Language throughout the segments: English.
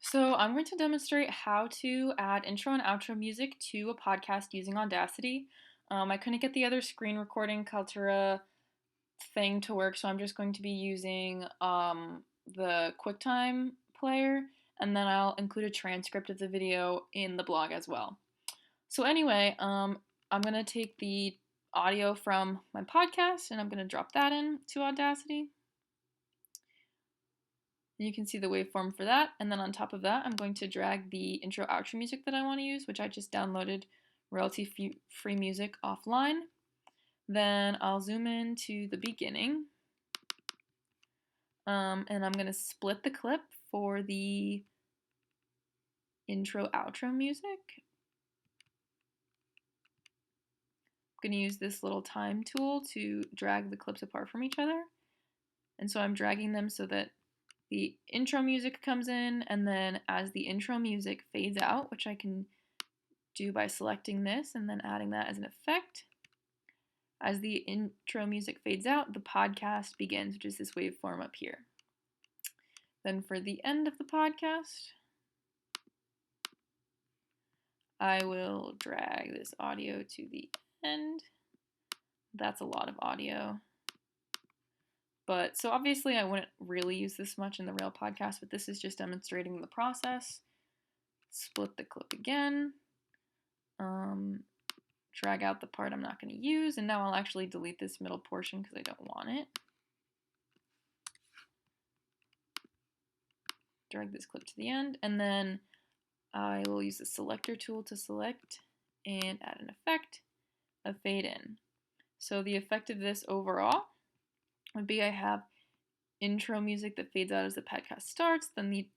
So, I'm going to demonstrate how to add intro and outro music to a podcast using Audacity. I couldn't get the other screen recording Kaltura thing to work, so I'm just going to be using the QuickTime player, and then I'll include a transcript of the video in the blog as well. So, anyway, I'm going to take the audio from my podcast and I'm going to drop that in to Audacity. You can see the waveform for that, and then on top of that, I'm going to drag the intro outro music that I want to use, which I just downloaded royalty-free music offline. Then I'll zoom in to the beginning, and I'm going to split the clip for the intro outro music. I'm going to use this little time tool to drag the clips apart from each other. And so I'm dragging them so that the intro music comes in, and then as the intro music fades out, which I can do by selecting this and then adding that as an effect, as the intro music fades out, the podcast begins, which is this waveform up here. Then for the end of the podcast, I will drag this audio to the end. That's a lot of audio. But so obviously I wouldn't really use this much in the real podcast, but this is just demonstrating the process. Split the clip again. Drag out the part I'm not going to use, and now I'll actually delete this middle portion because I don't want it. Drag this clip to the end, and then I will use the selector tool to select and add an effect of fade in. So the effect of this overall would be I have intro music that fades out as the podcast starts, then the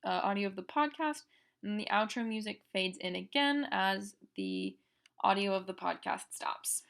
audio of the podcast, and the outro music fades in again as the audio of the podcast stops.